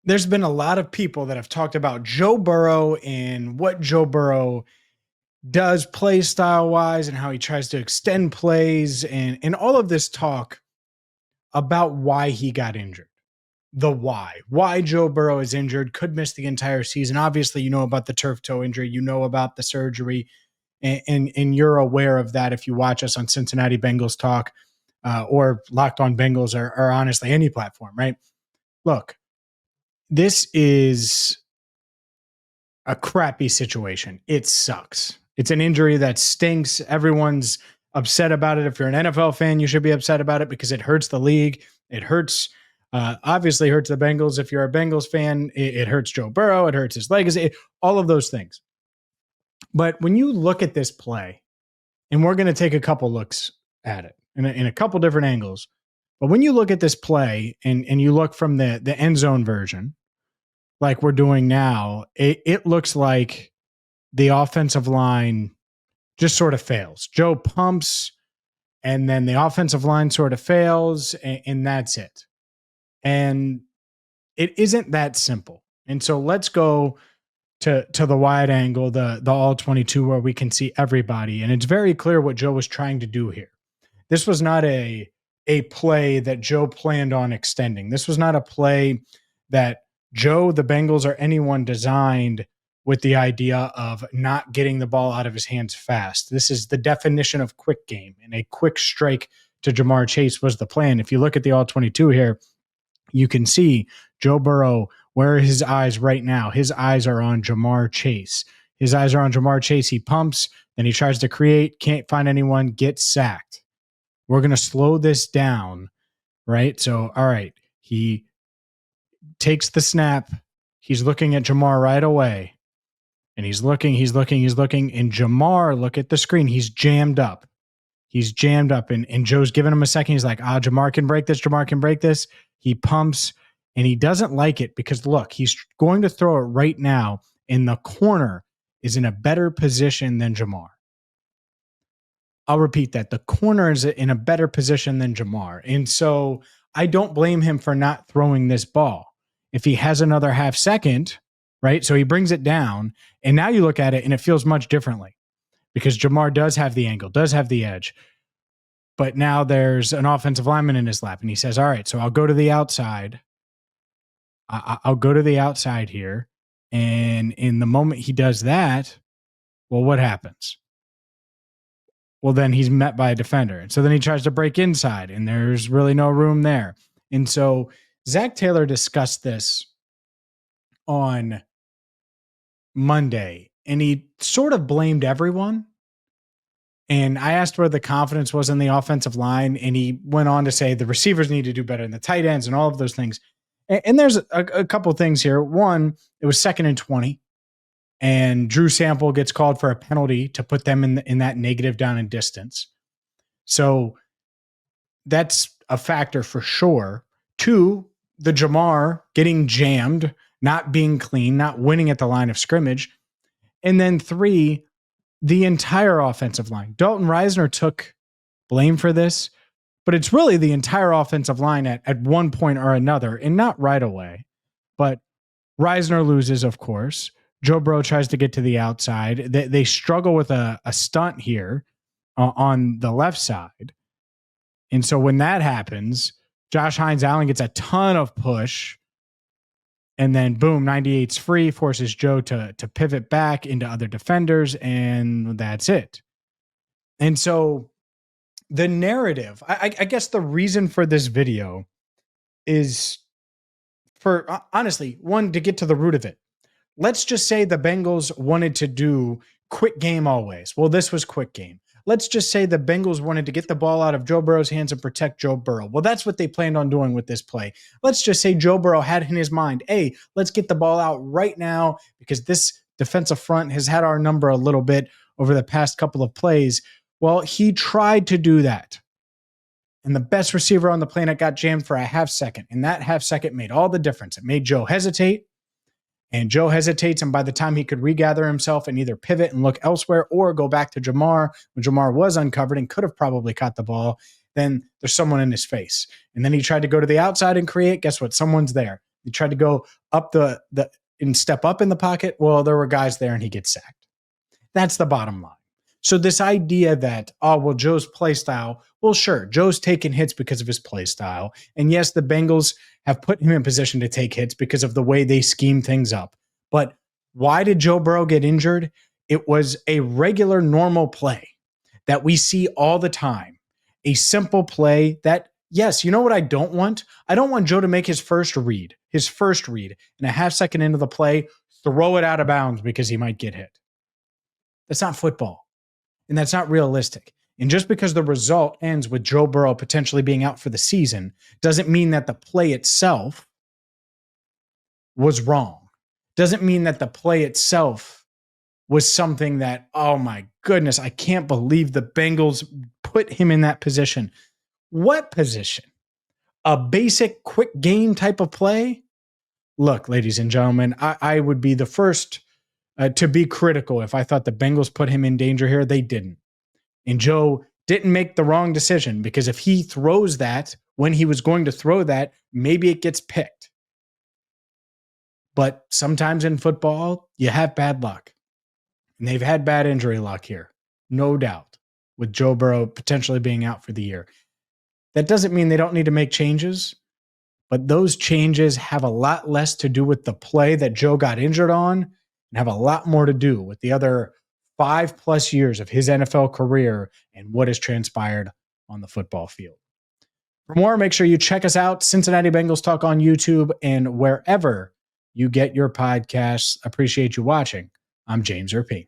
there's been a lot of people that have talked about Joe Burrow and what Joe Burrow does play style wise and how he tries to extend plays and all of this talk about why he got injured. The why Joe Burrow is injured, could miss the entire season. Obviously, you know about the turf toe injury, you know about the surgery, and you're aware of that if you watch us on Cincinnati Bengals Talk or Locked On Bengals or honestly any platform, right? Look, this is a crappy situation. It sucks. It's an injury that stinks. Everyone's upset about it. If you're an NFL fan, you should be upset about it because it hurts the league. It hurts, obviously hurts the Bengals. If you're a Bengals fan, it hurts Joe Burrow. It hurts his legacy, all of those things. But when you look at this play, and we're going to take a couple looks at it in a couple different angles, but when you look at this play and you look from the end zone version, like we're doing now, it looks like the offensive line just sort of fails. Joe pumps, and then the offensive line sort of fails, and that's it. And it isn't that simple. And so let's go to the wide angle, the all-22, where we can see everybody. And it's very clear what Joe was trying to do here. This was not a play that Joe planned on extending. This was not a play that Joe, the Bengals, or anyone designed with the idea of not getting the ball out of his hands fast. This is the definition of quick game, and a quick strike to Jamar Chase was the plan. If you look at the all-22 here, you can see Joe Burrow, where are his eyes right now? His eyes are on Jamar Chase. His eyes are on Jamar Chase. He pumps, then he tries to create, can't find anyone, gets sacked. We're going to slow this down, right? So, all right, he takes the snap. He's looking at Jamar right away. And he's looking. And Jamar, look at the screen. He's jammed up. And Joe's giving him a second. He's like, Jamar can break this. He pumps, and he doesn't like it because, look, he's going to throw it right now, and the corner is in a better position than Jamar. I'll repeat that. The corner is in a better position than Jamar. And so I don't blame him for not throwing this ball. If he has another half second, right? So he brings it down, and now you look at it, and it feels much differently because Jamar does have the angle, does have the edge. But now there's an offensive lineman in his lap, and he says, all right, so I'll go to the outside. I'll go to the outside here. And in the moment he does that, well, what happens? Well, then he's met by a defender. And so then he tries to break inside, and there's really no room there. And so Zach Taylor discussed this on Monday, and he sort of blamed everyone. And I asked where the confidence was in the offensive line, and he went on to say the receivers need to do better, and the tight ends and all of those things. And there's a couple things here. One, it was 2nd and 20, and Drew Sample gets called for a penalty to put them in that negative down and distance. So that's a factor for sure. 2, the Jamar getting jammed, not being clean, not winning at the line of scrimmage. And then 3, the entire offensive line. Dalton Risner took blame for this, but it's really the entire offensive line at one point or another, and not right away. But Risner loses, of course. Joe Burrow tries to get to the outside. They struggle with a stunt here on the left side. And so when that happens, Josh Hines-Allen gets a ton of push. And then, boom, 98's free, forces Joe to pivot back into other defenders, and that's it. And so the narrative, I guess the reason for this video is for, honestly, one, to get to the root of it. Let's just say the Bengals wanted to do quick game always. Well, this was quick game. Let's just say the Bengals wanted to get the ball out of Joe Burrow's hands and protect Joe Burrow. Well, that's what they planned on doing with this play. Let's just say Joe Burrow had in his mind, hey, let's get the ball out right now because this defensive front has had our number a little bit over the past couple of plays. Well, he tried to do that. And the best receiver on the planet got jammed for a half second. And that half second made all the difference. It made Joe hesitate. And Joe hesitates, and by the time he could regather himself and either pivot and look elsewhere or go back to Jamar, when Jamar was uncovered and could have probably caught the ball, then there's someone in his face. And then he tried to go to the outside and create. Guess what? Someone's there. He tried to go up and step up in the pocket. Well, there were guys there and he gets sacked. That's the bottom line. So this idea that, Joe's play style, well, sure, Joe's taken hits because of his play style. And yes, the Bengals have put him in position to take hits because of the way they scheme things up. But why did Joe Burrow get injured? It was a regular, normal play that we see all the time. A simple play that, yes, you know what I don't want? I don't want Joe to make his first read, and a half second into the play, throw it out of bounds because he might get hit. That's not football. And that's not realistic. And just because the result ends with Joe Burrow potentially being out for the season doesn't mean that the play itself was wrong. Doesn't mean that the play itself was something that, oh my goodness, I can't believe the Bengals put him in that position. What position? A basic quick game type of play? Look, ladies and gentlemen, I would be the first to be critical if I thought the Bengals put him in danger here. They didn't. And Joe didn't make the wrong decision, because if he throws that when he was going to throw that, maybe it gets picked. But sometimes in football, you have bad luck. And they've had bad injury luck here, no doubt, with Joe Burrow potentially being out for the year. That doesn't mean they don't need to make changes, but those changes have a lot less to do with the play that Joe got injured on and have a lot more to do with the other 5+ years of his NFL career and what has transpired on the football field. For more, make sure you check us out, Cincinnati Bengals Talk on YouTube and wherever you get your podcasts. Appreciate you watching. I'm James Rapien.